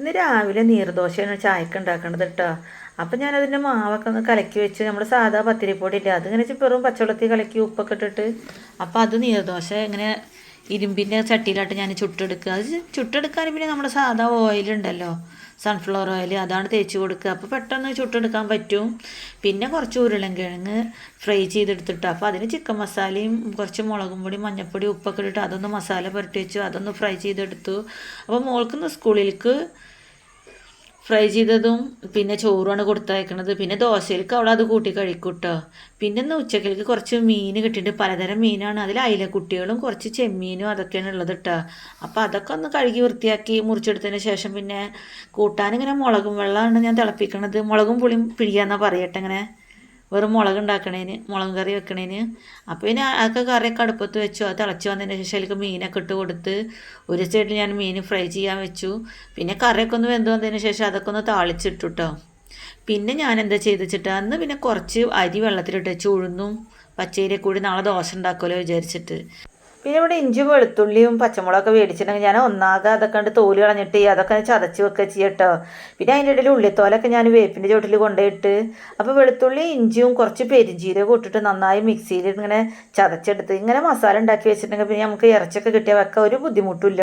ഇന്ന് രാവിലെ നീർദോശയാണ് ചായക്ക് ഉണ്ടാക്കേണ്ടത് കേട്ടോ. അപ്പം ഞാനതിൻ്റെ മാവൊക്കെ ഒന്ന് കലക്കി വെച്ച് നമ്മുടെ സാധാ പത്തിരിപ്പൊടി ഇല്ല അതിങ്ങനെ വെറും പച്ചവെള്ളത്തിൽ കലക്കി ഉപ്പൊക്കെ ഇട്ടിട്ട് അപ്പം അത് നീർദോശ ഇങ്ങനെ ഇരുമ്പിൻ്റെ ചട്ടിയിലായിട്ട് ഞാൻ ചുട്ടെടുക്കുക. അത് ചുട്ടെടുക്കാൻ പിന്നെ നമ്മുടെ സാധാ ഓയിലുണ്ടല്ലോ, സൺഫ്ലവർ ഓയിൽ, അതാണ് തേച്ച് കൊടുക്കുക. അപ്പോൾ പെട്ടെന്ന് ചുട്ടെടുക്കാൻ പറ്റും. പിന്നെ കുറച്ച് ഉരുളൻകിഴങ്ങ് ഫ്രൈ ചെയ്തെടുത്തിട്ട് അപ്പോൾ അതിന് ചിക്കൻ മസാലയും കുറച്ച് മുളകും പൊടി, മഞ്ഞൾപ്പൊടി, ഉപ്പൊക്കെ ഇട്ടിട്ട് അതൊന്ന് മസാല പുരട്ടി വെച്ചു, അതൊന്ന് ഫ്രൈ ചെയ്തെടുത്തു. അപ്പോൾ മോൾക്കിന്ന് സ്കൂളിലേക്ക് ഫ്രൈ ചെയ്തതും പിന്നെ ചോറുമാണ് കൊടുത്തയക്കണത്. പിന്നെ ദോശയിലേക്ക് അവിടെ അത് കൂട്ടി കഴിക്കും കേട്ടോ. പിന്നെ ഇന്ന് ഉച്ചക്കലേക്ക് കുറച്ച് മീൻ കിട്ടിയിട്ട് പലതരം മീനാണ്. അതിൽ അയിലക്കുട്ടികളും കുറച്ച് ചെമ്മീനും അതൊക്കെയാണ് ഉള്ളത് കേട്ടോ. അപ്പോൾ അതൊക്കെ ഒന്ന് കഴുകി വൃത്തിയാക്കി മുറിച്ചെടുത്തതിന് ശേഷം പിന്നെ കൂട്ടാനിങ്ങനെ മുളകും വെള്ളമാണ് ഞാൻ തിളപ്പിക്കണത്. മുളകും പുളിയും പിഴിയാന്നാണ് പറയട്ടെ, ഇങ്ങനെ വെറും മുളക് ഉണ്ടാക്കണേന്, മുളക് കറി വെക്കണേന്. അപ്പോൾ പിന്നെ അതൊക്കെ കറിയൊക്കെ അടുപ്പത്ത് വെച്ചു. അത് തിളച്ച് വന്നതിന് ശേഷം അതിലേക്ക് മീനൊക്കെ ഇട്ട് കൊടുത്ത് ഒരു സൈഡിൽ ഞാൻ മീൻ ഫ്രൈ ചെയ്യാൻ വെച്ചു. പിന്നെ കറിയൊക്കെ ഒന്ന് വെന്ത് വന്നതിന് ശേഷം അതൊക്കെ ഒന്ന് താളിച്ചിട്ടു കേട്ടോ. പിന്നെ ഞാൻ എന്താ ചെയ്തിട്ട് അന്ന് പിന്നെ കുറച്ച് അരി വെള്ളത്തിലിട്ട് വെച്ച് ഉഴുന്നും പച്ചരിയൊക്കെ കൂടി നാളെ ദോശ ഉണ്ടാക്കുമല്ലോ വിചാരിച്ചിട്ട്. പിന്നെ ഇവിടെ ഇഞ്ചി വെളുത്തുള്ളിയും പച്ചമുളകൊക്കെ മേടിച്ചിട്ടുണ്ടെങ്കിൽ ഞാൻ ഒന്നാകെ അതൊക്കെ കണ്ട് തോല് കളഞ്ഞിട്ട് അതൊക്കെ ചതച്ച് വെക്കുക ചെയ്യട്ടോ. പിന്നെ അതിൻ്റെ ഇടയിൽ ഉള്ളിത്തോലൊക്കെ ഞാൻ വേപ്പിൻ്റെ ചോട്ടിൽ കൊണ്ടുപോയിട്ട് അപ്പോൾ വെളുത്തുള്ളി ഇഞ്ചിയും കുറച്ച് പെരിഞ്ചീരകം ഇട്ടിട്ട് നന്നായി മിക്സിയിൽ ഇങ്ങനെ ചതച്ചെടുത്ത് ഇങ്ങനെ മസാല ഉണ്ടാക്കി വെച്ചിട്ടുണ്ടെങ്കിൽ പിന്നെ നമുക്ക് ഇറച്ചിയൊക്കെ കിട്ടിയാൽ വെക്കാൻ ഒരു ബുദ്ധിമുട്ടില്ല.